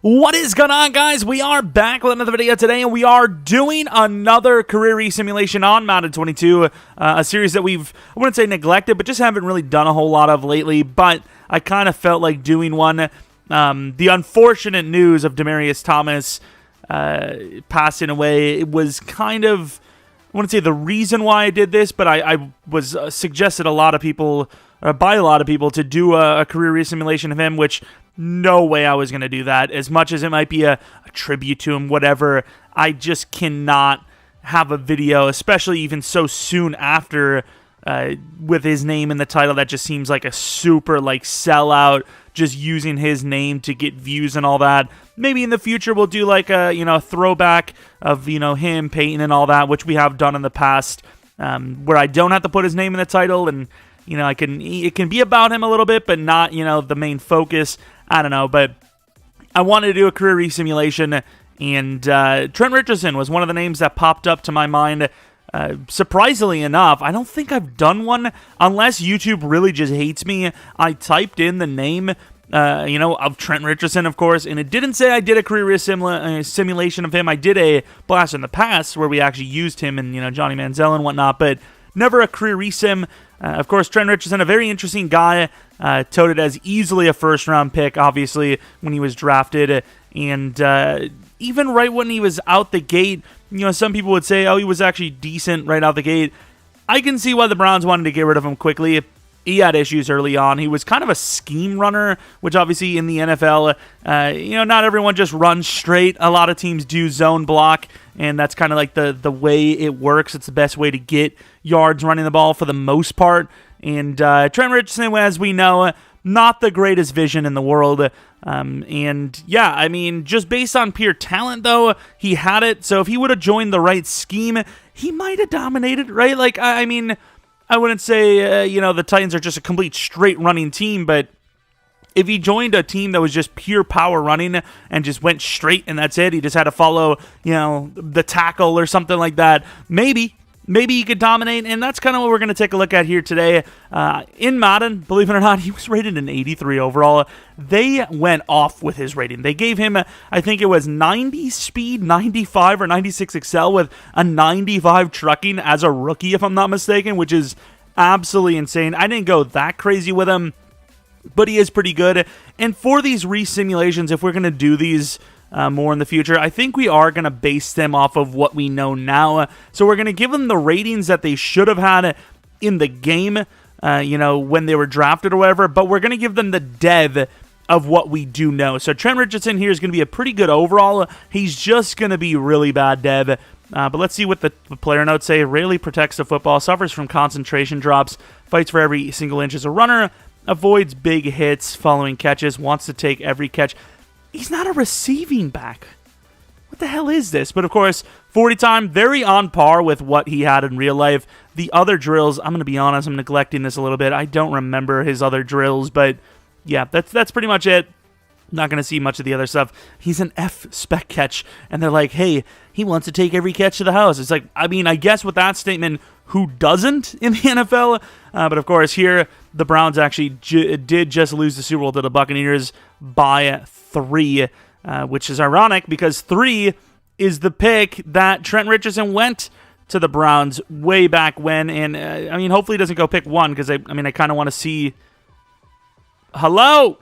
What is going on, guys? We are back with another video today, and we are doing another career resimulation on Madden 22, a series that I wouldn't say neglected, but just haven't really done a whole lot of lately, but I kind of felt like doing one. The unfortunate news of Demaryius Thomas passing away, it was kind of, I wouldn't say the reason why I did this, but I was suggested by a lot of people to do a career resimulation of him, which no way I was going to do that. As much as it might be a tribute to him, whatever, I just cannot have a video, especially even so soon after, with his name in the title. That just seems like a super sellout, just using his name to get views and all that. Maybe in the future we'll do a throwback of him, Peyton, and all that, which we have done in the past, where I don't have to put his name in the title, and it can be about him a little bit, but not the main focus. I don't know, but I wanted to do a career resimulation, and Trent Richardson was one of the names that popped up to my mind. Surprisingly enough, I don't think I've done one, unless YouTube really just hates me. I typed in the name, of Trent Richardson, of course, and it didn't say I did a career simulation of him. I did a Blast in the Past where we actually used him and, Johnny Manziel and whatnot, but never a career resim. Of course, Trent Richardson, a very interesting guy, touted as easily a first-round pick, obviously, when he was drafted. And even right when he was out the gate, some people would say, oh, he was actually decent right out the gate. I can see why the Browns wanted to get rid of him quickly. He had issues early on. He was kind of a scheme runner, which obviously in the NFL, not everyone just runs straight. A lot of teams do zone block, and that's kind of like the way it works. It's the best way to get yards running the ball for the most part. And Trent Richardson, as we know, not the greatest vision in the world. And yeah, I mean, just based on pure talent, though, he had it. So if he would have joined the right scheme, he might have dominated, right? I wouldn't say, the Titans are just a complete straight running team, but if he joined a team that was just pure power running and just went straight and that's it, he just had to follow, the tackle or something like that, maybe he could dominate, and that's kind of what we're going to take a look at here today. In Madden, believe it or not, he was rated an 83 overall. They went off with his rating. They gave him, I think it was 90 speed, 95 or 96 excel with a 95 trucking as a rookie, if I'm not mistaken, which is absolutely insane. I didn't go that crazy with him, but he is pretty good. And for these resimulations, if we're going to do these more in the future, I think we are going to base them off of what we know now. So we're going to give them the ratings that they should have had in the game, when they were drafted or whatever, but we're going to give them the dev of what we do know. So Trent Richardson here is going to be a pretty good overall. He's just going to be really bad dev. But let's see what the player notes say. Rarely protects the football, suffers from concentration drops, fights for every single inch as a runner, avoids big hits following catches, wants to take every catch. He's not a receiving back. What the hell is this? But of course, 40 time, very on par with what he had in real life. The other drills, I'm going to be honest, I'm neglecting this a little bit. I don't remember his other drills, but yeah, that's pretty much it. Not going to see much of the other stuff. He's an F spec catch, and they're like, hey, he wants to take every catch to the house. It's like, I mean, I guess with that statement, who doesn't in the NFL? But of course, here, the Browns actually did just lose the Super Bowl to the Buccaneers by 3, which is ironic because 3 is the pick that Trent Richardson went to the Browns way back when. And, hopefully he doesn't go pick 1 because, I kind of want to see... Hello?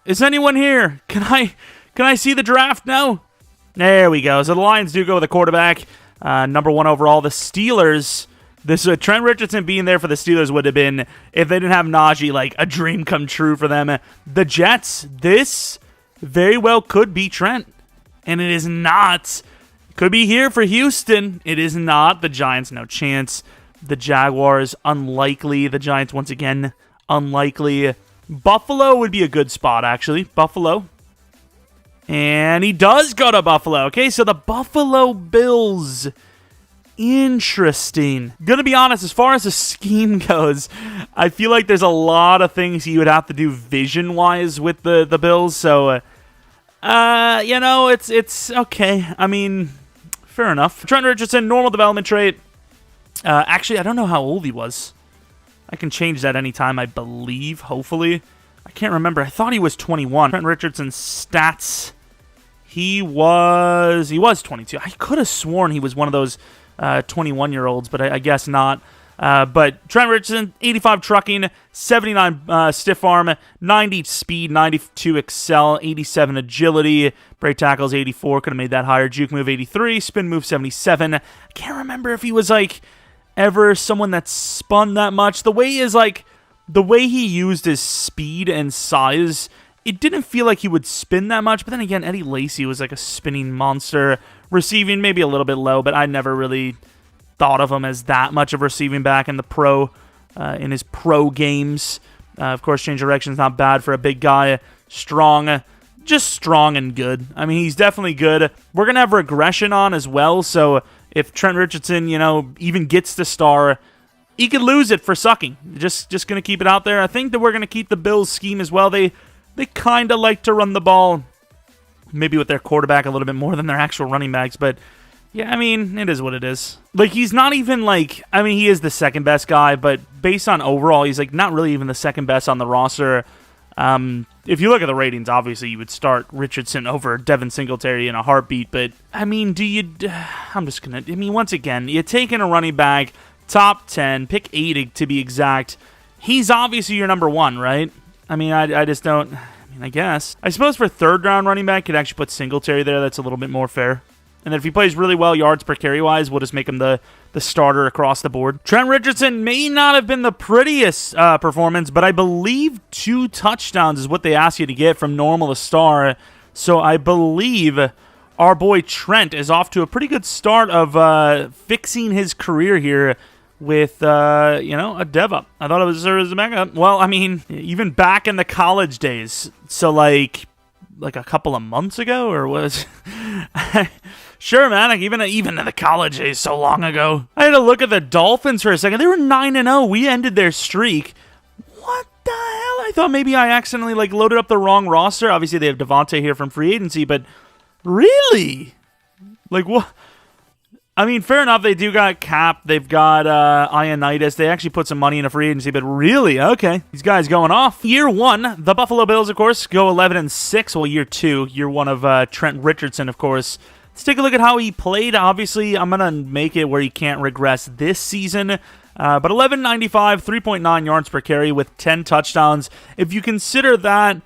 Is anyone here? Can I see the draft now? There we go. So the Lions do go with the quarterback. Number 1 overall. The Steelers... Trent Richardson being there for the Steelers would have been, if they didn't have Najee, a dream come true for them. The Jets, this very well could be Trent, and it is not. Could be here for Houston. It is not. The Giants, no chance. The Jaguars, unlikely. The Giants, once again, unlikely. Buffalo would be a good spot, actually. Buffalo. And he does go to Buffalo. Okay, so the Buffalo Bills... Interesting. Gonna be honest, as far as the scheme goes, I feel like there's a lot of things he would have to do vision-wise with the Bills, so, it's okay. Fair enough. Trent Richardson, normal development trait. Actually, I don't know how old he was. I can change that anytime, I believe, hopefully. I can't remember. I thought he was 21. Trent Richardson's stats, he was 22. I could have sworn he was one of those 21-year-olds, but I guess not. But Trent Richardson, 85 trucking, 79 stiff arm, 90 speed, 92 excel, 87 agility, break tackles 84, could have made that higher, juke move 83, spin move 77. I can't remember if he was like ever someone that spun that much. The way he used his speed and size, it didn't feel like he would spin that much. But then again, Eddie Lacy was like a spinning monster. Receiving maybe a little bit low, but I never really thought of him as that much of a receiving back in the in his pro games. Of course, change direction is not bad for a big guy. Strong, just strong and good. I mean, he's definitely good. We're going to have regression on as well, so if Trent Richardson, even gets the star, he could lose it for sucking. Just going to keep it out there. I think that we're going to keep the Bills' scheme as well. They kind of like to run the ball, maybe with their quarterback a little bit more than their actual running backs, but yeah, I mean, it is what it is. Like, he's not even he is the second best guy, but based on overall, he's not really even the second best on the roster. If you look at the ratings, obviously you would start Richardson over Devin Singletary in a heartbeat, but I mean, once again, you're taking a running back, top 10, pick 8 to be exact. He's obviously your number one, right? I mean, I just don't, I guess. I suppose for third round running back, you'd actually put Singletary there. That's a little bit more fair. And then if he plays really well yards per carry-wise, we'll just make him the starter across the board. Trent Richardson may not have been the prettiest performance, but I believe 2 touchdowns is what they ask you to get from normal to star. So I believe our boy Trent is off to a pretty good start of fixing his career here with, a dev up. I thought it was a backup. Well, I mean, even back in the college days. So, like a couple of months ago, or was... Sure, man. Even in the college days, so long ago. I had to look at the Dolphins for a second. They were 9-0. We ended their streak. What the hell? I thought maybe I accidentally loaded up the wrong roster. Obviously, they have Devontae here from free agency, but really, what? I mean, fair enough. They do got Cap. They've got Ioannidis. They actually put some money in a free agency, but really, okay, these guys going off. Year 1, the Buffalo Bills, of course, go 11-6. Well, year 2, year 1 of Trent Richardson, of course. Let's take a look at how he played. Obviously, I'm going to make it where he can't regress this season. But 11.95, 3.9 yards per carry with 10 touchdowns. If you consider that,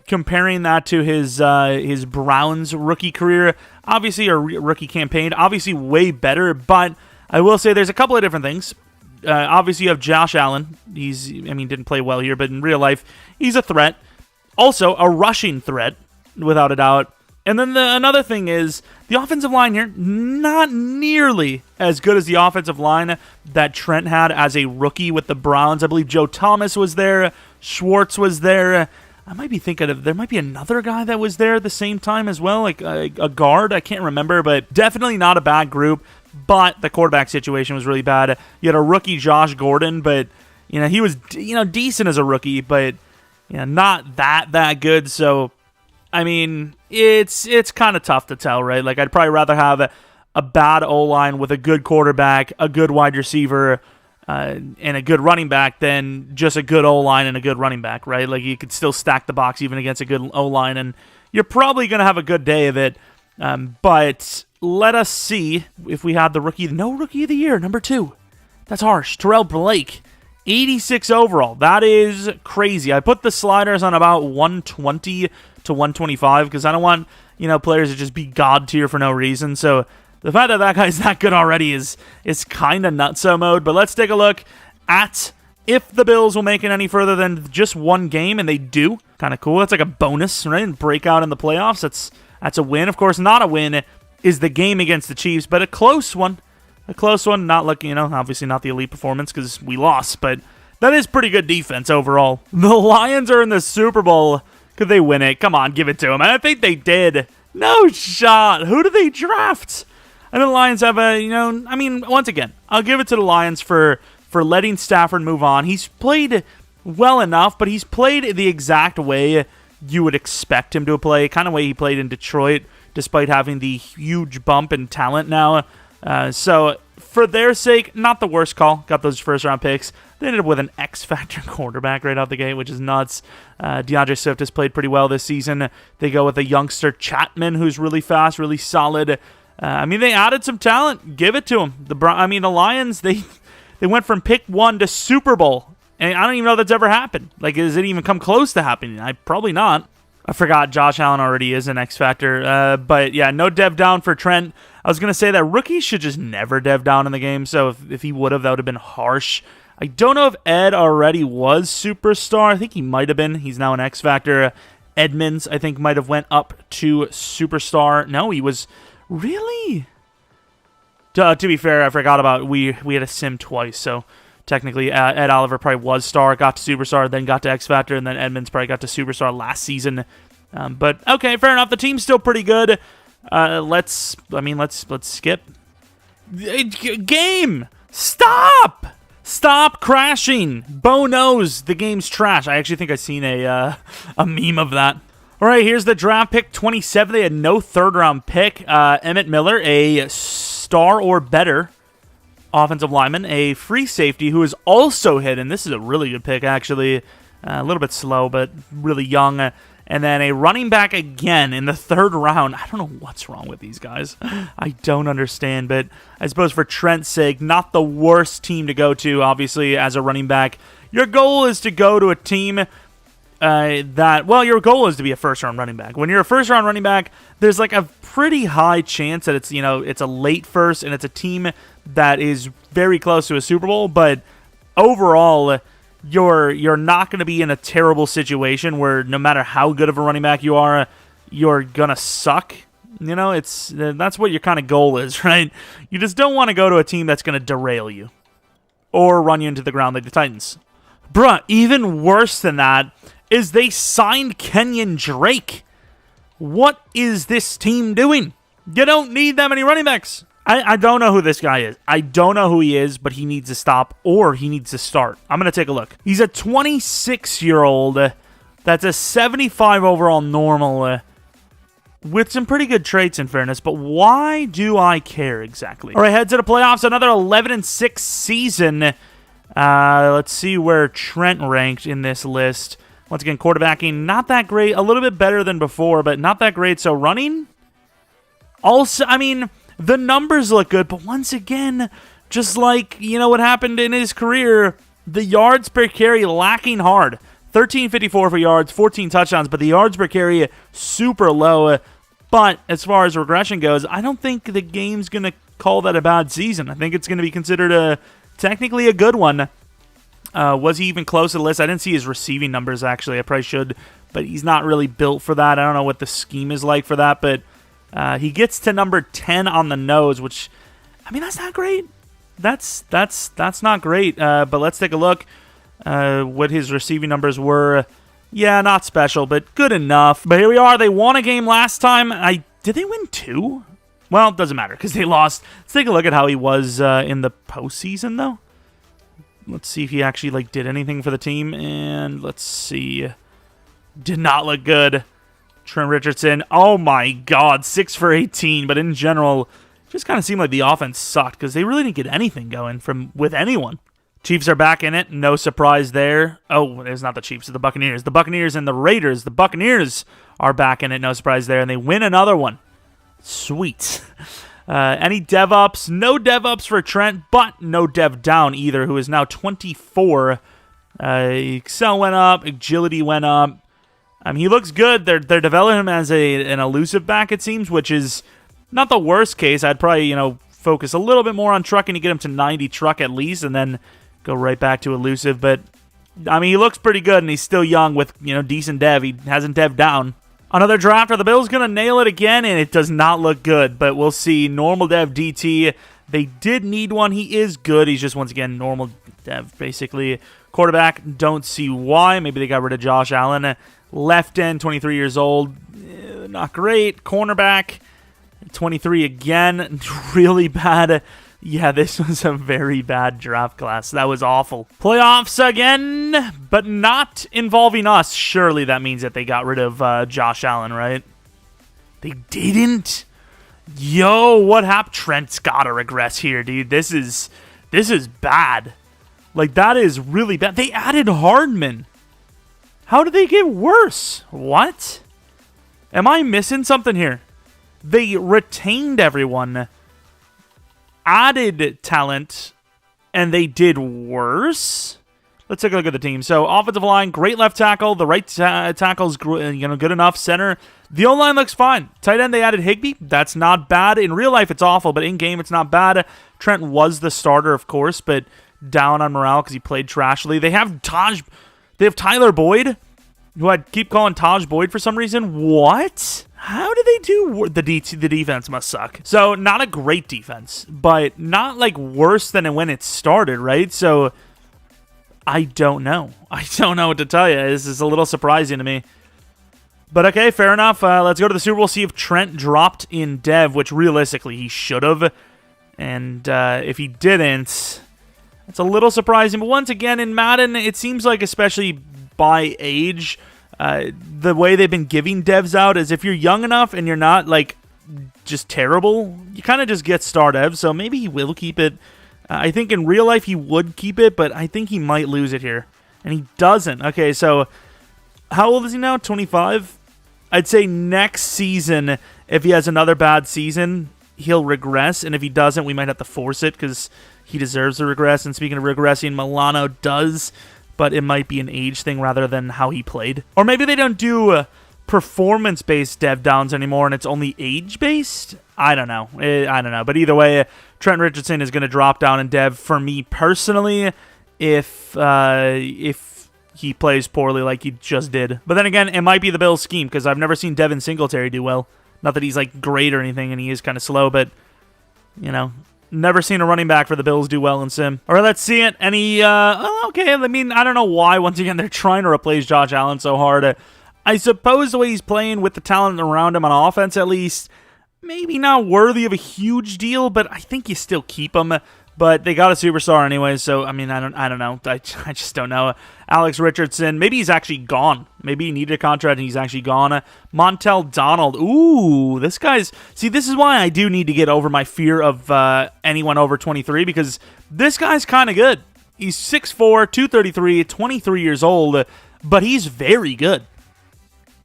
comparing that to his Browns rookie career, obviously, a rookie campaign, obviously way better. But I will say there's a couple of different things. Obviously, you have Josh Allen. Didn't play well here, but in real life, he's a threat. Also, a rushing threat, without a doubt. And then another thing is, the offensive line here, not nearly as good as the offensive line that Trent had as a rookie with the Browns. I believe Joe Thomas was there, Schwartz was there. I might be thinking there might be another guy that was there at the same time as well, like a guard. I can't remember, but definitely not a bad group. But the quarterback situation was really bad. You had a rookie, Josh Gordon, but he was decent as a rookie, but not that good. So, I mean, it's kind of tough to tell, right? I'd probably rather have a bad O-line with a good quarterback, a good wide receiver, and a good running back than just a good O-line and a good running back, right? You could still stack the box even against a good O-line, and you're probably going to have a good day of it. But let us see if we have the rookie of the year, number 2. That's harsh. Terrell Blake, 86 overall. That is crazy. I put the sliders on about 120 to 125 because I don't want players to just be god tier for no reason. So the fact that guy's that good already is kind of nutso mode. But let's take a look at if the Bills will make it any further than just one game, and they do. Kind of cool. That's like a bonus, right? And breakout in the playoffs. That's a win. Of course, not a win is the game against the Chiefs, but a close one. A close one. Not looking, obviously not the elite performance because we lost, but that is pretty good defense overall. The Lions are in the Super Bowl. Could they win it? Come on, give it to them. I think they did. No shot. Who did they draft? And the Lions have once again, I'll give it to the Lions for letting Stafford move on. He's played well enough, but he's played the exact way you would expect him to play, kind of way he played in Detroit, despite having the huge bump in talent now. So for their sake, not the worst call. Got those first-round picks. They ended up with an X-Factor quarterback right out the gate, which is nuts. DeAndre Swift has played pretty well this season. They go with a youngster Chapman, who's really fast, really solid. I mean, they added some talent. Give it to them. The Lions, they went from pick 1 to Super Bowl. And I don't even know if that's ever happened. Like, does it even come close to happening? Probably not. I forgot Josh Allen already is an X-Factor. But, yeah, no dev down for Trent. I was going to say that rookies should just never dev down in the game. So if he would have, that would have been harsh. I don't know if Ed already was Superstar. I think he might have been. He's now an X-Factor. Edmonds, I think, might have went up to Superstar. No, he was... Really? To be fair, I forgot about... We had a sim twice, so... Technically, Ed Oliver probably was Star, got to Superstar, then got to X-Factor, and then Edmonds probably got to Superstar last season. But, okay, fair enough. The team's still pretty good. Let's skip. Game! Stop! Stop crashing! Bo knows the game's trash. I actually think I've seen a meme of that. All right, here's the draft pick, 27. They had no third-round pick. Emmett Miller, a star or better offensive lineman, a free safety who is also hidden. This is a really good pick, actually. A little bit slow, but really young. And then a running back again in the third round. I don't know what's wrong with these guys. I don't understand, but I suppose for Trent's sake, not the worst team to go to, obviously, as a running back. Your goal is to go to a team your goal is to be a first-round running back. When you're a first-round running back, there's like a pretty high chance that it's a late first, and it's a team that is very close to a Super Bowl. But overall, you're not going to be in a terrible situation where no matter how good of a running back you are, you're gonna suck. That's what your kind of goal is, right? You just don't want to go to a team that's going to derail you or run you into the ground like the Titans. Bruh, even worse than that is they signed Kenyon Drake. What is this team doing? You don't need that many running backs. I don't know who this guy is. I don't know who he is, but he needs to stop or he needs to start. I'm going to take a look. He's a 26-year-old that's a 75 overall normal with some pretty good traits in fairness, but why do I care exactly? All right, head to the playoffs. Another 11-6 season. Let's see where Trent ranked in this list. Once again, quarterbacking, not that great. A little bit better than before, but not that great. So running, also, I mean, the numbers look good, but once again, just like, what happened in his career, the yards per carry lacking hard. 1354 for yards, 14 touchdowns, but the yards per carry super low. But as far as regression goes, I don't think the game's going to call that a bad season. I think it's going to be considered technically a good one. Was he even close to the list? I didn't see his receiving numbers, actually. I probably should, but he's not really built for that. I don't know what the scheme is like for that, but he gets to number 10 on the nose, which, I mean, that's not great. That's not great, but let's take a look what his receiving numbers were. Yeah, not special, but good enough. But here we are. They won a game last time. Did they win 2? Well, it doesn't matter because they lost. Let's take a look at how he was in the postseason, though. Let's see if he actually did anything for the team. And let's see. Did not look good. Trent Richardson. Oh my God, 6 for 18. But in general, it just kind of seemed like the offense sucked because they really didn't get anything going with anyone. Chiefs are back in it. No surprise there. Oh, it's not the Chiefs. It's the Buccaneers. The Buccaneers and the Raiders. The Buccaneers are back in it. No surprise there. And they win another one. Sweet. Any dev ups? No dev ups for Trent, but no dev down either, who is now 24. Excel went up. Agility went up. He looks good. They're developing him as an elusive back, it seems, which is not the worst case. I'd probably, focus a little bit more on trucking to get him to 90 truck at least, and then go right back to elusive. But, he looks pretty good, and he's still young with, decent dev. He hasn't dev down. Another draft. Are the Bills going to nail it again? And it does not look good, but we'll see. Normal dev DT. They did need one. He is good. He's just, once again, normal dev, basically. Quarterback, don't see why. Maybe they got rid of Josh Allen. Left end, 23 years old. Not great. Cornerback, 23 again. Really bad. Yeah, this was a very bad draft class. That was awful. Playoffs again, but not involving us. Surely that means that they got rid of Josh Allen, right? They didn't? Yo, what happened? Trent's gotta regress here, dude. This is bad. Like, that is really bad. They added Hardman. How did they get worse? What? Am I missing something here? They retained everyone, added talent, and they did worse? Let's take a look at the team. So, offensive line, great left tackle. The right tackle's good enough. Center, the O-line looks fine. Tight end, they added Higbee. That's not bad. In real life, it's awful, but in game, it's not bad. Trent was the starter, of course, but down on morale because he played trashily. They have Tyler Boyd, who I'd keep calling Taj Boyd for some reason. What? How do they do? The defense must suck. So, not a great defense, but not like worse than when it started, right? So, I don't know. I don't know what to tell you. This is a little surprising to me. But okay, fair enough. Let's go to the Super Bowl, see if Trent dropped in Dev, which realistically he should have. And if he didn't, it's a little surprising. But once again, in Madden, it seems like, especially by age, the way they've been giving devs out is if you're young enough and you're not, like, just terrible, you kind of just get star dev. So maybe he will keep it. I think in real life he would keep it, but I think he might lose it here. And he doesn't. Okay, so how old is he now? 25? I'd say next season, if he has another bad season, he'll regress. And if he doesn't, we might have to force it because he deserves to regress. And speaking of regressing, Milano does, but it might be an age thing rather than how he played. Or maybe they don't do performance-based dev downs anymore and it's only age-based? I don't know. But either way, Trent Richardson is going to drop down in dev for me personally if he plays poorly like he just did. But then again, it might be the Bills' scheme because I've never seen Devin Singletary do well. Not that he's like great or anything and he is kind of slow, but, you know, never seen a running back for the Bills do well in Sim. All right, let's see it. Okay, I mean, I don't know why, once again, they're trying to replace Josh Allen so hard. I suppose the way he's playing with the talent around him on offense, at least, maybe not worthy of a huge deal, but I think you still keep him. But they got a superstar anyway, so, I mean, I don't know. I just don't know. Alex Richardson, maybe he's actually gone. Maybe he needed a contract and he's actually gone. Montel Donald, ooh, this guy's... See, this is why I do need to get over my fear of anyone over 23, because this guy's kind of good. He's 6'4", 233, 23 years old, but he's very good.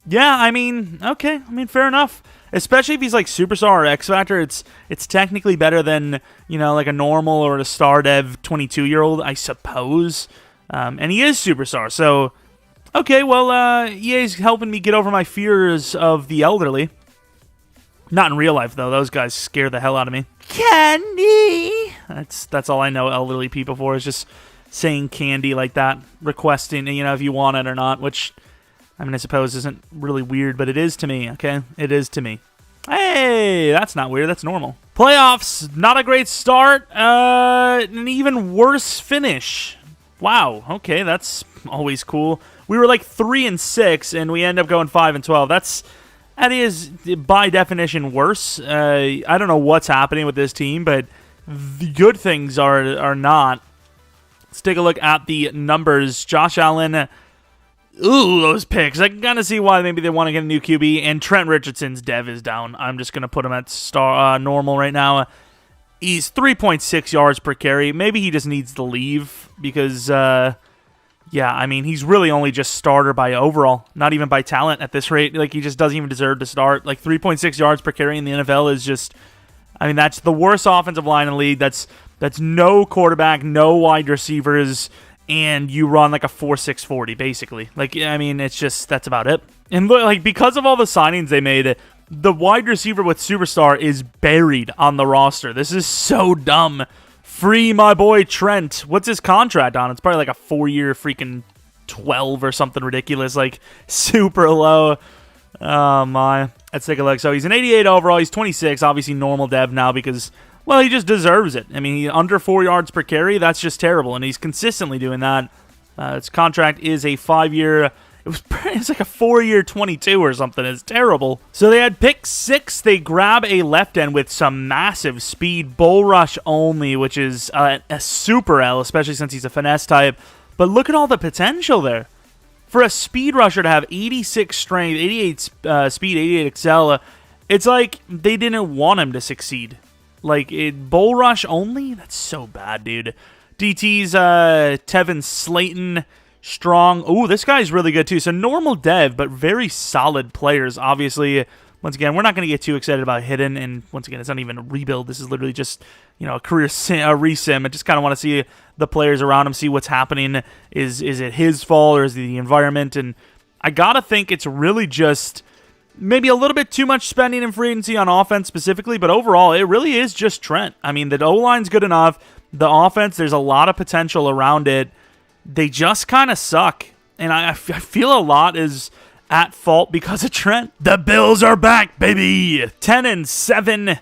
Yeah, I mean, okay. I mean, fair enough. Especially if he's like Superstar or X Factor, it's technically better than, you know, like a normal or a star dev 22-year-old, I suppose. And he is Superstar, so okay. Well, EA's helping me get over my fears of the elderly. Not in real life though; those guys scare the hell out of me. Candy. That's all I know elderly people for, is just saying candy like that, requesting, you know, if you want it or not, which, I mean, I suppose isn't really weird, but it is to me, okay? It is to me. Hey, that's not weird. That's normal. Playoffs, not a great start. An even worse finish. Wow, okay, that's always cool. We were like 3-6, and we end up going 5-12. That is, by definition, worse. I don't know what's happening with this team, but the good things are not. Let's take a look at the numbers. Josh Allen... Ooh, those picks. I can kind of see why maybe they want to get a new QB. And Trent Richardson's dev is down. I'm just going to put him at normal right now. He's 3.6 yards per carry. Maybe he just needs to leave because, yeah, I mean, he's really only just starter by overall, not even by talent at this rate. Like, he just doesn't even deserve to start. Like, 3.6 yards per carry in the NFL is just, I mean, that's the worst offensive line in the league. That's no quarterback, no wide receivers, and you run like a 4.6 40, basically. Like, I mean, it's just, that's about it. And look, like, because of all the signings they made, the wide receiver with Superstar is buried on the roster. This is so dumb. Free my boy Trent. What's his contract on? It's probably like a 4-year freaking 12 or something ridiculous, like super low. Oh my. Let's take a look. So he's an 88 overall. He's 26, obviously normal dev now because, well, he just deserves it. I mean, he under 4 yards per carry. That's just terrible, and he's consistently doing that. His contract is a 5-year. It's like a 4-year 22 or something. It's terrible. So they had pick 6. They grab a left end with some massive speed, bull rush only, which is a super L, especially since he's a finesse type. But look at all the potential there. For a speed rusher to have 86 strength, 88 speed, 88 excel, It's like they didn't want him to succeed. Like, Bull Rush only? That's so bad, dude. DT's Tevin Slayton, strong. Oh, this guy's really good, too. So, normal dev, but very solid players. Obviously, once again, we're not going to get too excited about Hidden. And once again, it's not even a rebuild. This is literally just, a career resim. I just kind of want to see the players around him, see what's happening. Is it his fault or is it the environment? And I got to think it's really just maybe a little bit too much spending in free agency on offense specifically, but overall, it really is just Trent. I mean, the O-line's good enough. The offense, there's a lot of potential around it. They just kind of suck. And I feel a lot is at fault because of Trent. The Bills are back, baby! 10-7.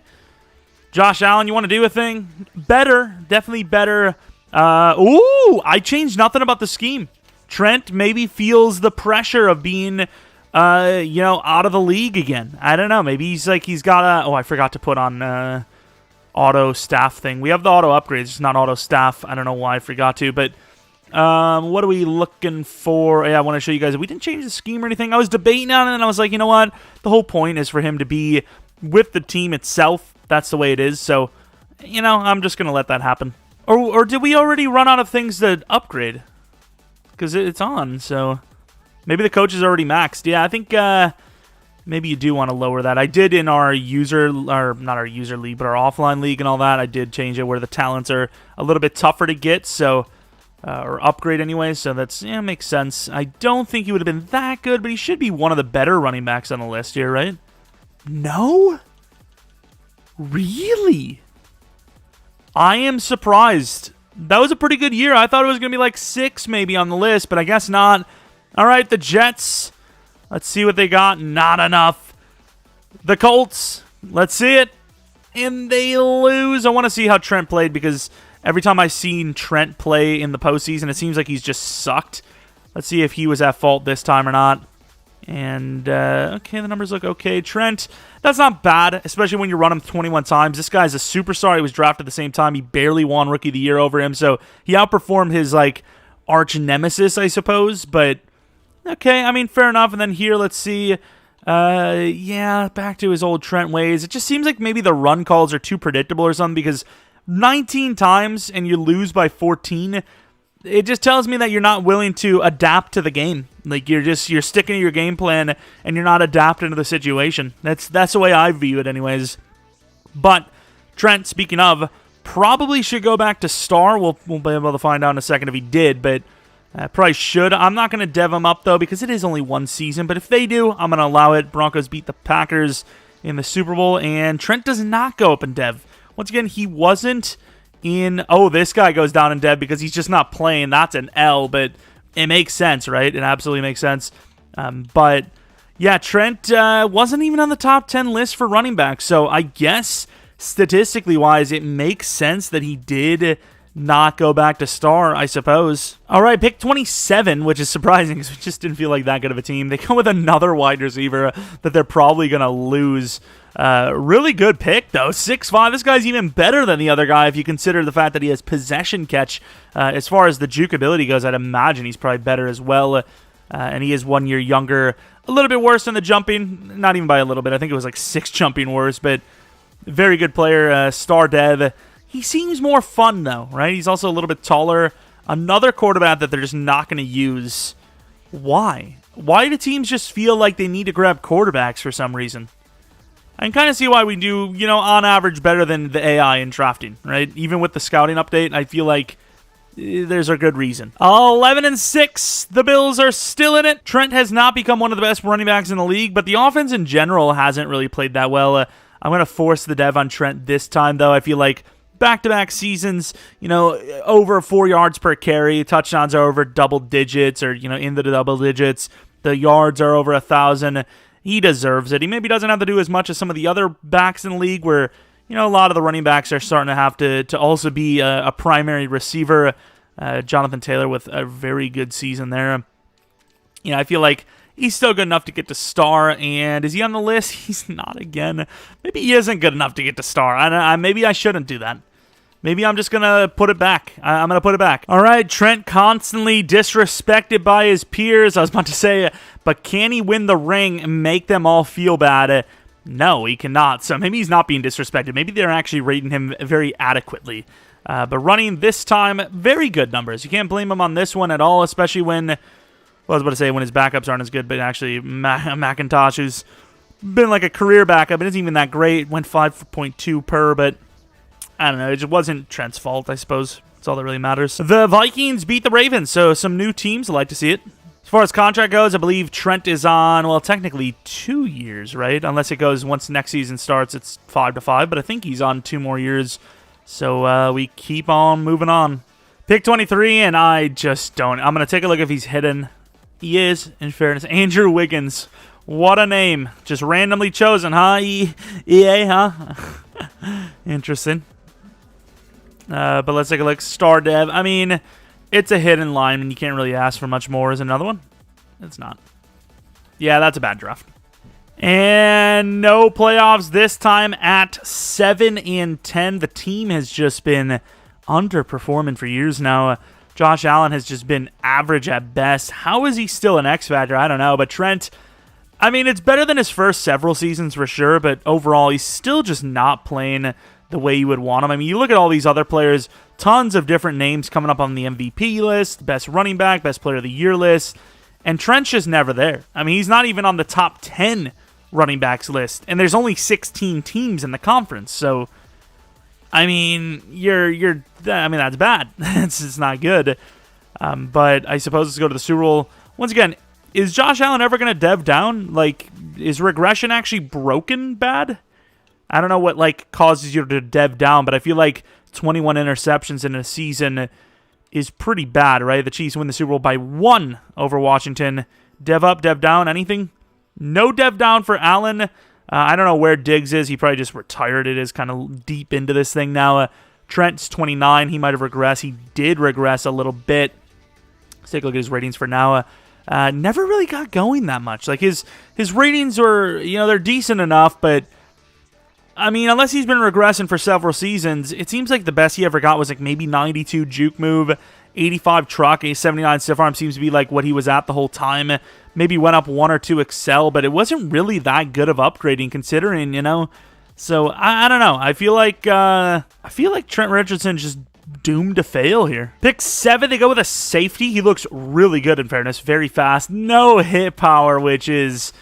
Josh Allen, you want to do a thing? Better. Definitely better. I changed nothing about the scheme. Trent maybe feels the pressure of being out of the league again. I don't know. Maybe he's got a... Oh, I forgot to put on auto staff thing. We have the auto upgrades, it's not auto staff. I don't know why I forgot to, but what are we looking for? Yeah, I want to show you guys. We didn't change the scheme or anything. I was debating on it, and I was like, you know what? The whole point is for him to be with the team itself. That's the way it is. So, I'm just going to let that happen. Or did we already run out of things to upgrade? Because it's on, so... Maybe the coach is already maxed. Yeah, I think maybe you do want to lower that. I did in our not our user league, but our offline league and all that. I did change it where the talents are a little bit tougher to get, so or upgrade anyway. So that's makes sense. I don't think he would have been that good, but he should be one of the better running backs on the list here, right? No, really? I am surprised. That was a pretty good year. I thought it was gonna be like 6 maybe on the list, but I guess not. All right, the Jets. Let's see what they got. Not enough. The Colts. Let's see it. And they lose. I want to see how Trent played because every time I've seen Trent play in the postseason, it seems like he's just sucked. Let's see if he was at fault this time or not. And, okay, the numbers look okay. Trent, that's not bad, especially when you run him 21 times. This guy's a superstar. He was drafted at the same time. He barely won Rookie of the Year over him, so he outperformed his, arch nemesis, I suppose, but... Okay, I mean, fair enough. And then here, let's see. Back to his old Trent ways. It just seems like maybe the run calls are too predictable or something because 19 times and you lose by 14, it just tells me that you're not willing to adapt to the game. Like, you're sticking to your game plan and you're not adapting to the situation. That's the way I view it anyways. But Trent, speaking of, probably should go back to star. We'll be able to find out in a second if he did, but... probably should. I'm not going to dev him up, though, because it is only one season. But if they do, I'm going to allow it. Broncos beat the Packers in the Super Bowl, and Trent does not go up in dev. Once again, he wasn't in... Oh, this guy goes down in dev because he's just not playing. That's an L, but it makes sense, right? It absolutely makes sense. But, yeah, Trent wasn't even on the top 10 list for running backs. So I guess, statistically-wise, it makes sense that he did... not go back to star, I suppose. All right, pick 27, which is surprising because we just didn't feel like that good of a team. They come with another wide receiver that they're probably going to lose. Really good pick, though. 6'5". This guy's even better than the other guy if you consider the fact that he has possession catch. As far as the juke ability goes, I'd imagine he's probably better as well. And he is 1 year younger. A little bit worse than the jumping. Not even by a little bit. I think it was like 6 jumping worse, but very good player. Star dev. He seems more fun, though, right? He's also a little bit taller. Another quarterback that they're just not going to use. Why? Why do teams just feel like they need to grab quarterbacks for some reason? I can kind of see why we do, on average better than the AI in drafting, right? Even with the scouting update, I feel like there's a good reason. 11-6. The Bills are still in it. Trent has not become one of the best running backs in the league, but the offense in general hasn't really played that well. I'm going to force the dev on Trent this time, though. I feel like back-to-back seasons, over 4 yards per carry. Touchdowns are over double digits or, in the double digits. The yards are over 1,000. He deserves it. He maybe doesn't have to do as much as some of the other backs in the league where, a lot of the running backs are starting to have to also be a primary receiver. Jonathan Taylor with a very good season there. I feel like he's still good enough to get to star, and is he on the list? He's not again. Maybe he isn't good enough to get to star. Maybe I shouldn't do that. Maybe I'm just going to put it back. I'm going to put it back. All right, Trent constantly disrespected by his peers. I was about to say, but can he win the ring and make them all feel bad? No, he cannot. So maybe he's not being disrespected. Maybe they're actually rating him very adequately. But running this time, very good numbers. You can't blame him on this one at all, especially when, well, I was about to say when his backups aren't as good, but actually McIntosh, who's been like a career backup, it isn't even that great. Went 5.2 per, but I don't know. It just wasn't Trent's fault, I suppose. That's all that really matters. The Vikings beat the Ravens, so some new teams. I like to see it. As far as contract goes, I believe Trent is on, well, technically 2 years, right? Unless it goes, once next season starts, it's 5 to 5, but I think he's on 2 more years. So we keep on moving on. Pick 23, and I just don't. I'm going to take a look if he's hidden. He is, in fairness. Andrew Wiggins. What a name. Just randomly chosen, huh? EA, huh? Interesting. But let's take a look. Star Dev. I mean, it's a hidden line, and you can't really ask for much more. Is another one? It's not. Yeah, that's a bad draft. And no playoffs this time at 7-10. The team has just been underperforming for years now. Josh Allen has just been average at best. How is he still an X Factor? I don't know. But Trent, I mean, it's better than his first several seasons for sure, but overall, he's still just not playing the way you would want him. I mean, you look at all these other players, tons of different names coming up on the MVP list, best running back, best player of the year list, and Trent's just never there. I mean, he's not even on the top 10 running backs list, and there's only 16 teams in the conference, so I mean, that's bad. It's not good. But I suppose let's go to the Super Bowl. Once again, is Josh Allen ever going to dev down? Like, is regression actually broken bad? I don't know what, like, causes you to dev down, but I feel like 21 interceptions in a season is pretty bad, right? The Chiefs win the Super Bowl by 1 over Washington. Dev up, dev down, anything? No dev down for Allen. I don't know where Diggs is. He probably just retired. It is kind of deep into this thing now. Trent's 29. He might have regressed. He did regress a little bit. Let's take a look at his ratings for now. Never really got going that much. Like, his ratings were, they're decent enough, but I mean, unless he's been regressing for several seasons, it seems like the best he ever got was like maybe 92 juke move, 85 truck, a 79 stiff arm seems to be like what he was at the whole time. Maybe went up 1 or 2 excel, but it wasn't really that good of upgrading considering, So I don't know. I feel like Trent Richardson just doomed to fail here. Pick 7, they go with a safety. He looks really good in fairness, very fast. No hit power, which is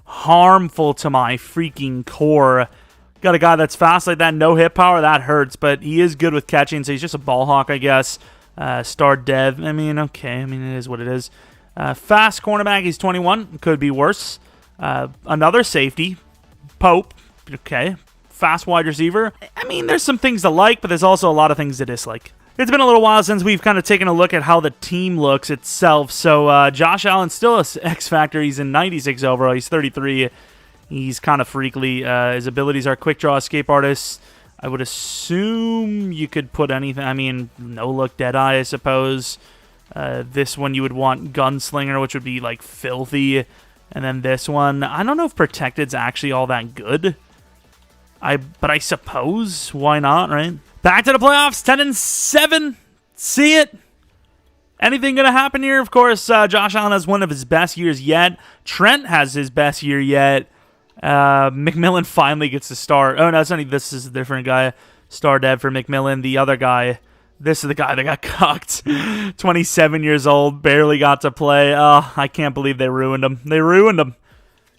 harmful to my freaking core. Got a guy that's fast like that, no hit power, that hurts, but he is good with catching, so he's just a ball hawk, I guess. Star dev, I mean, okay, it is what it is. Fast cornerback, he's 21, could be worse. Another safety, Pope, okay. Fast wide receiver, I mean, there's some things to like, but there's also a lot of things to dislike. It's been a little while since we've kind of taken a look at how the team looks itself, so Josh Allen's still a X-Factor, he's in 96 overall, he's 33. He's kind of freakly. His abilities are quick draw, escape artist. I would assume you could put anything. I mean, no look, Deadeye, I suppose. This one you would want Gunslinger, which would be like filthy. And then this one, I don't know if Protected's actually all that good. But I suppose, why not, right? Back to the playoffs, 10-7. See it. Anything going to happen here? Of course, Josh Allen has one of his best years yet. Trent has his best year yet. McMillan finally gets to start. Oh, no, it's not. This is a different guy. Star dev for McMillan. The other guy, this is the guy that got cucked. 27 years old, barely got to play. Oh, I can't believe they ruined him. They ruined him.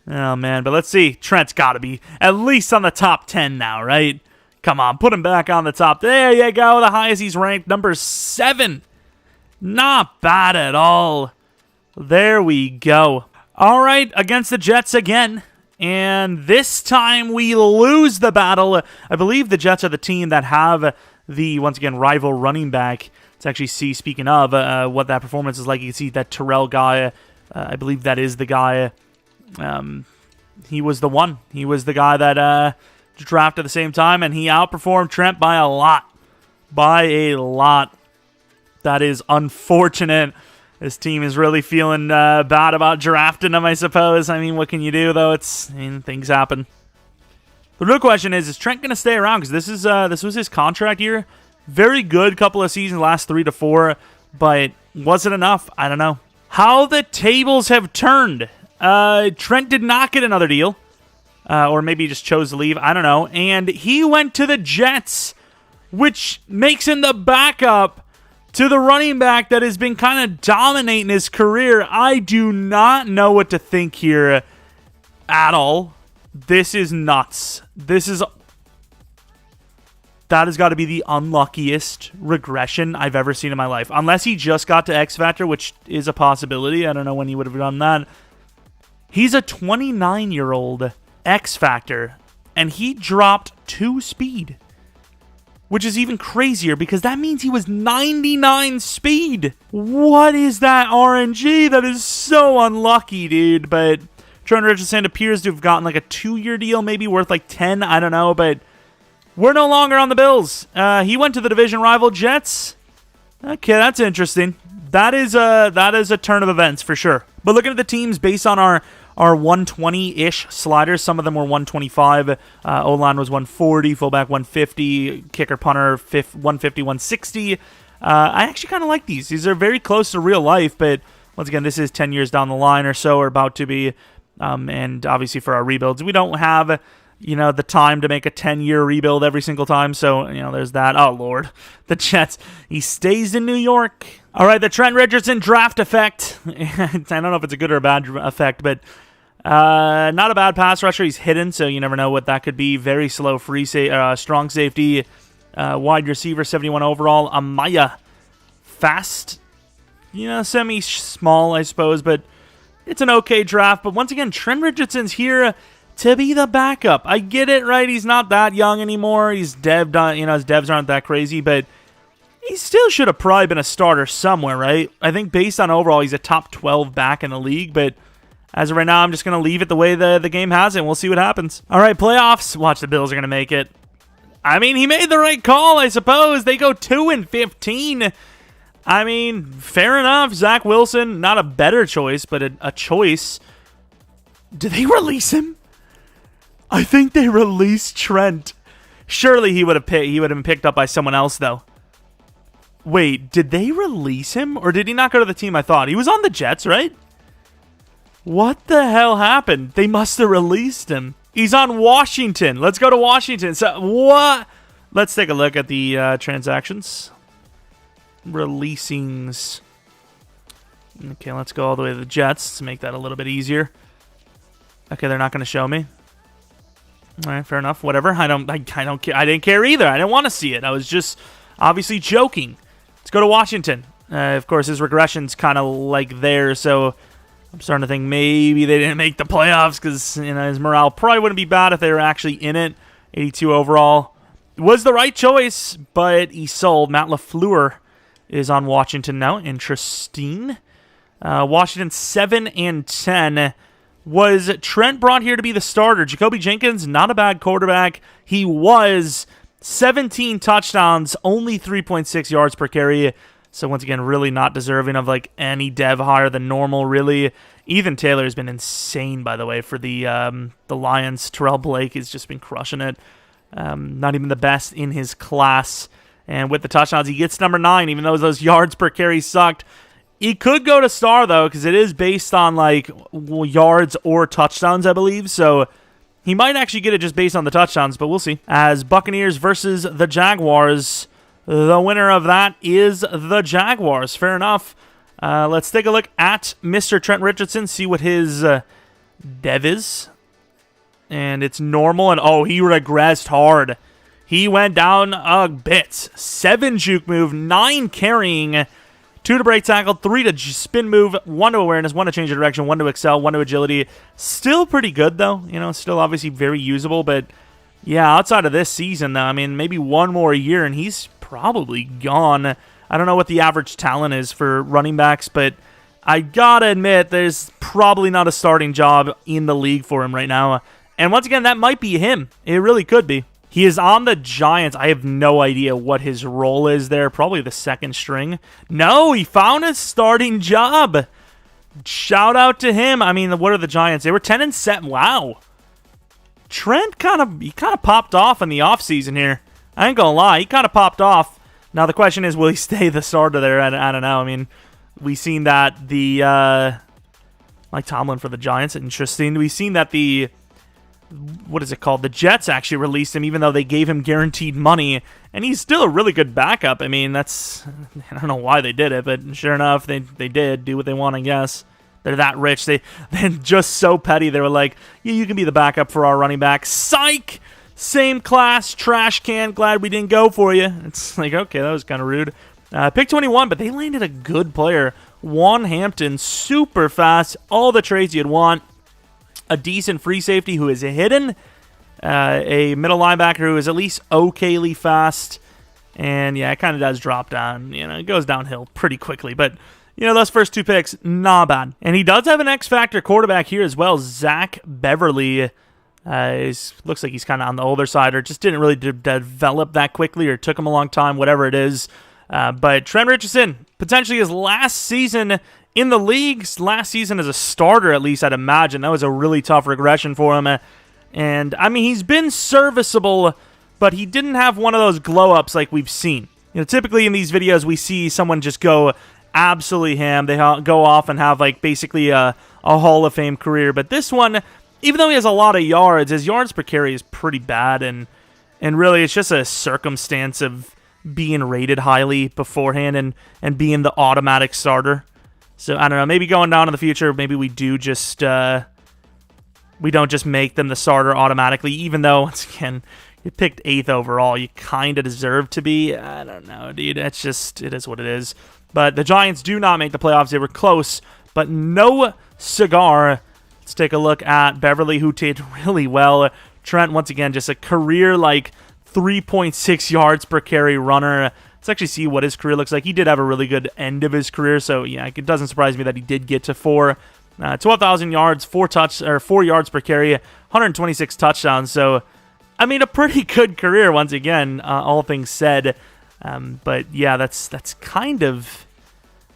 Oh, man. But let's see. Trent's got to be at least on the top 10 now, right? Come on, put him back on the top. There you go. The highest he's ranked, number 7. Not bad at all. There we go. All right, against the Jets again. And this time we lose the battle. I believe the Jets are the team that have the, once again, rival running back. Let's actually see, speaking of, what that performance is like. You can see that Terrell guy. I believe that is the guy. He was the one. He was the guy that drafted at the same time, and he outperformed Trent by a lot. By a lot. That is unfortunate. This team is really feeling bad about drafting him, I suppose. I mean, what can you do, though? Things happen. The real question is Trent going to stay around? Because this was his contract year. Very good couple of seasons, last 3 to 4. But was it enough? I don't know. How the tables have turned. Trent did not get another deal. or maybe he just chose to leave. I don't know. And he went to the Jets, which makes him the backup to the running back that has been kind of dominating his career. I do not know what to think here at all. This is nuts. That has got to be the unluckiest regression I've ever seen in my life. Unless he just got to X Factor, which is a possibility. I don't know when he would have done that. He's a 29-year-old X Factor, and he dropped 2 speed. Which is even crazier because that means he was 99 speed. What is that RNG? That is so unlucky, dude. But Trent Richardson appears to have gotten like a 2-year deal, maybe worth like 10. I don't know, but we're no longer on the Bills. He went to the division rival Jets. Okay, that's interesting. That is a turn of events for sure. But looking at the teams based on our 120-ish sliders. Some of them were 125. O-line was 140, fullback 150, kicker punter 150, 160. I actually kind of like these. These are very close to real life, but once again, this is 10 years down the line or so, or about to be. And obviously for our rebuilds, we don't have, the time to make a 10-year rebuild every single time. So, there's that. Oh, Lord. The Jets. He stays in New York. All right, the Trent Richardson draft effect. I don't know if it's a good or a bad effect, but not a bad pass rusher. He's hidden, so you never know what that could be. Very slow, strong safety, wide receiver, 71 overall. Amaya, fast, semi-small, I suppose, but it's an okay draft. But once again, Trent Richardson's here to be the backup. I get it, right? He's not that young anymore. He's dev'd on, his devs aren't that crazy, but he still should have probably been a starter somewhere, right? I think based on overall, he's a top 12 back in the league, but as of right now, I'm just going to leave it the way the game has it, and we'll see what happens. All right, playoffs. Watch, the Bills are going to make it. I mean, he made the right call, I suppose. They go 2-15. I mean, fair enough. Zach Wilson, not a better choice, but a choice. Did they release him? I think they released Trent. Surely he would have been picked up by someone else, though. Wait, did they release him? Or did he not go to the team I thought? He was on the Jets, right? What the hell happened? They must have released him. He's on Washington. Let's go to Washington. So what? Let's take a look at the transactions. Releasings. Okay, let's go all the way to the Jets to make that a little bit easier. Okay, they're not going to show me. All right, fair enough. Whatever. I don't care. I didn't care either. I didn't want to see it. I was just obviously joking. Let's go to Washington. Of course, his regression's kind of like there, so I'm starting to think maybe they didn't make the playoffs because his morale probably wouldn't be bad if they were actually in it. 82 overall. Was the right choice, but he sold. Matt LaFleur is on Washington now. Interesting. Washington 7-10. Was Trent brought here to be the starter? Jacoby Jenkins, not a bad quarterback. He was 17 touchdowns, only 3.6 yards per carry. So once again, really not deserving of like any dev higher than normal, really. Ethan Taylor has been insane, by the way, for the Lions. Terrell Blake has just been crushing it. Not even the best in his class. And with the touchdowns, he gets number 9, even though those yards per carry sucked. He could go to star, though, because it is based on like yards or touchdowns, I believe. So he might actually get it just based on the touchdowns, but we'll see. As Buccaneers versus the Jaguars, the winner of that is the Jaguars. Fair enough. Let's take a look at Mr. Trent Richardson, see what his dev is. And it's normal, and oh, he regressed hard. He went down a bit. 7 juke move, 9 carrying, 2 to break tackle, 3 to spin move, 1 to awareness, 1 to change of direction, 1 to excel, 1 to agility. Still pretty good, though. Still obviously very usable, but yeah, outside of this season, though, I mean, maybe 1 more year, and he's probably gone. I don't know what the average talent is for running backs, but I gotta admit, there's probably not a starting job in the league for him right now. And once again, that might be him. It really could be. He is on the Giants. I have no idea what his role is there. Probably the second string. No, he found a starting job. Shout out to him. I mean, what are the Giants? They were 10-7. Wow. Trent kind of popped off in the offseason here. I ain't gonna lie. He kind of popped off. Now the question is, will he stay the starter there? I don't know. I mean, we've seen that the Mike Tomlin for the Giants. Interesting. We've seen that the what is it called? The Jets actually released him, even though they gave him guaranteed money, and he's still a really good backup. I mean, I don't know why they did it, but sure enough, they did do what they want, I guess. They're that rich. They're just so petty. They were like, yeah, you can be the backup for our running back. Psych! Same class, trash can, glad we didn't go for you. It's like, okay, that was kind of rude. Pick 21, but they landed a good player. Juan Hampton, super fast, all the trades you'd want. A decent free safety who is hidden. A middle linebacker who is at least okayly fast. And yeah, it kind of does drop down. It goes downhill pretty quickly. But, those first 2 picks, not bad. And he does have an X-Factor quarterback here as well, Zach Beverly. Looks like he's kind of on the older side, or just didn't really develop that quickly, or took him a long time, whatever it is. But Trent Richardson, potentially his last season in the league, last season as a starter, at least I'd imagine. That was a really tough regression for him. And, I mean, he's been serviceable, but he didn't have one of those glow-ups like we've seen. Typically in these videos, we see someone just go absolutely ham. They go off and have, like, basically a Hall of Fame career. But this one, even though he has a lot of yards, his yards per carry is pretty bad. And really, it's just a circumstance of being rated highly beforehand and being the automatic starter. So, I don't know, maybe going down in the future, maybe we do just, we don't just make them the starter automatically, even though, once again, you picked 8th overall. You kind of deserve to be. I don't know, dude. It is what it is. But the Giants do not make the playoffs. They were close, but no cigar. Let's take a look at Beverly, who did really well. Trent, once again, just a career, 3.6 yards per carry runner. Let's actually see what his career looks like. He did have a really good end of his career, so yeah, it doesn't surprise me that he did get to 12,000 yards, 4 yards per carry, 126 touchdowns. So, I mean, a pretty good career once again, all things said. But yeah, that's kind of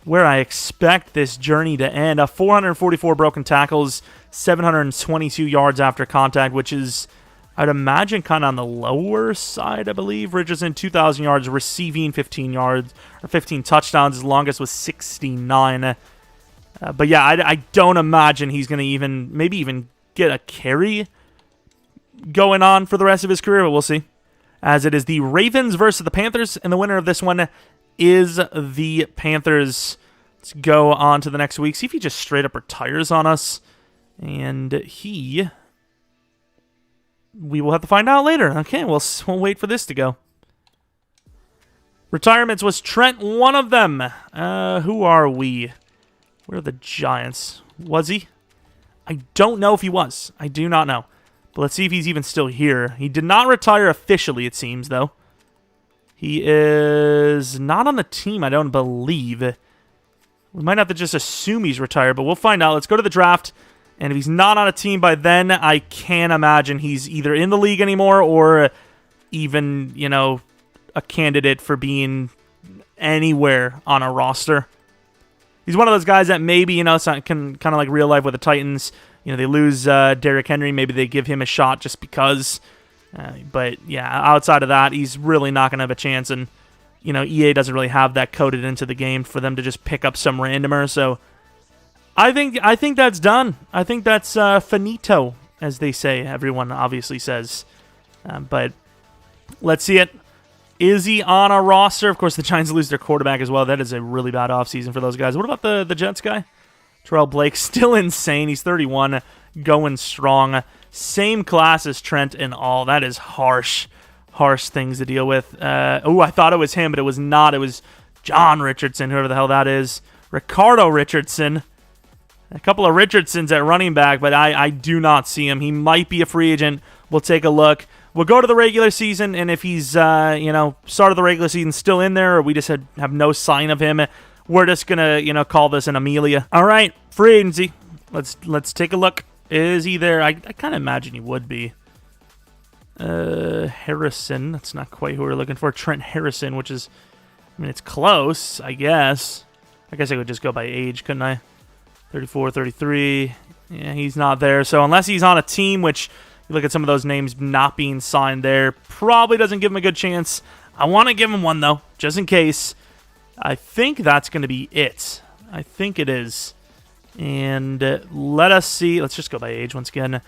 where I expect this journey to end. 444 broken tackles, 722 yards after contact, which is, I'd imagine, kind of on the lower side, I believe. Richardson, 2,000 yards receiving, 15 touchdowns. His longest was 69. But yeah, I don't imagine he's going to maybe even get a carry going on for the rest of his career, but we'll see. As it is the Ravens versus the Panthers, and the winner of this one is the Panthers. Let's go on to the next week. See if he just straight up retires on us. And we will have to find out later. Okay, we'll wait for this to go. Retirements, was Trent one of them? Who are we? Where are the Giants? Was he? I don't know if he was. I do not know. But let's see if he's even still here. He did not retire officially, it seems, though. He is not on the team, I don't believe. We might have to just assume he's retired, but we'll find out. Let's go to the draft. And if he's not on a team by then, I can't imagine he's either in the league anymore or even, a candidate for being anywhere on a roster. He's one of those guys that maybe, can kind of like real life with the Titans. They lose Derrick Henry. Maybe they give him a shot just because. But, yeah, outside of that, he's really not going to have a chance. And, EA doesn't really have that coded into the game for them to just pick up some randomer. So I think that's done. I think that's finito, as they say. Everyone obviously says. But let's see it. Is he on a roster? Of course, the Giants lose their quarterback as well. That is a really bad offseason for those guys. What about the Jets guy? Terrell Blake, still insane. He's 31, going strong. Same class as Trent and all. That is harsh things to deal with. I thought it was him, but it was not. It was John Richardson, whoever the hell that is. Ricardo Richardson. A couple of Richardsons at running back, but I do not see him. He might be a free agent. We'll take a look. We'll go to the regular season, and if he's, start of the regular season still in there, or we just have no sign of him, we're just going to, call this an Amelia. All right, free agency. Let's take a look. Is he there? I kind of imagine he would be. Harrison. That's not quite who we're looking for. Trent Harrison, which is, it's close, I guess. I guess I could just go by age, couldn't I? 34, 33. Yeah, he's not there. So unless he's on a team, which you look at some of those names not being signed there, probably doesn't give him a good chance. I want to give him one, though, just in case. I think that's going to be it. I think it is. And let us see. Let's just go by age once again.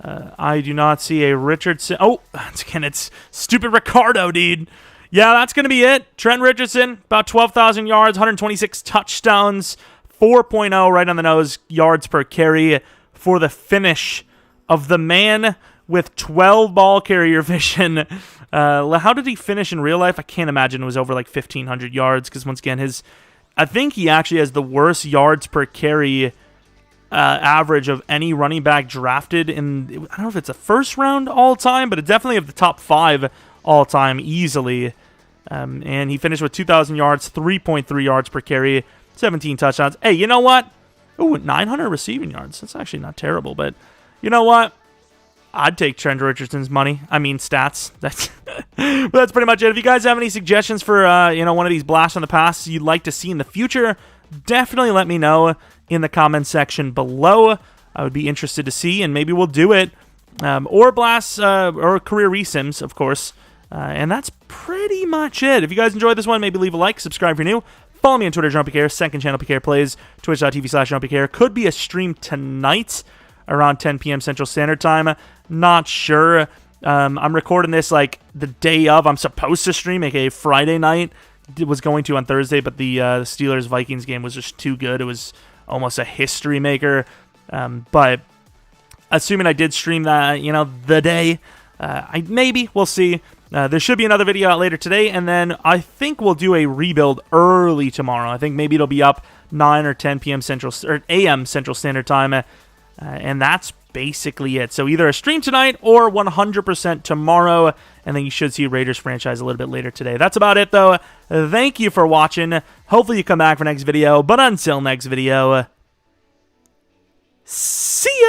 I do not see a Richardson. Oh, again, it's stupid Ricardo, dude. Yeah, that's going to be it. Trent Richardson, about 12,000 yards, 126 touchdowns, 4.0 right on the nose yards per carry for the finish of the man with 12 ball carrier vision. How did he finish in real life? I can't imagine it was over like 1,500 yards because, once again, I think he actually has the worst yards per carry average of any running back drafted in, I don't know if it's a first round all time, but it definitely of the top 5 all time easily. And he finished with 2,000 yards, 3.3 yards per carry, 17 touchdowns. Hey, you know what? Ooh, 900 receiving yards. That's actually not terrible, but you know what? I'd take Trent Richardson's stats. But that's pretty much it. If you guys have any suggestions for one of these blasts from the past you'd like to see in the future, definitely let me know in the comment section below. I would be interested to see, and maybe we'll do it. Or blasts, or career resims, of course. And that's pretty much it. If you guys enjoyed this one, maybe leave a like, subscribe if you're new. Follow me on Twitter, Jeromepkr, second channel PKR Plays, twitch.tv/Jeromepkr. Could be a stream tonight around 10 p.m. Central Standard Time. Not sure. I'm recording this like the day of I'm supposed to stream, aka Friday night. It was going to on Thursday, but the Steelers-Vikings game was just too good. It was almost a history maker. But assuming I did stream that, the day, we'll see. There should be another video out later today, and then I think we'll do a rebuild early tomorrow. I think maybe it'll be up 9 or 10 p.m. a.m. Central Standard Time, and that's basically it. So either a stream tonight or 100% tomorrow, and then you should see Raiders franchise a little bit later today. That's about it, though. Thank you for watching. Hopefully you come back for next video, but until next video, see ya!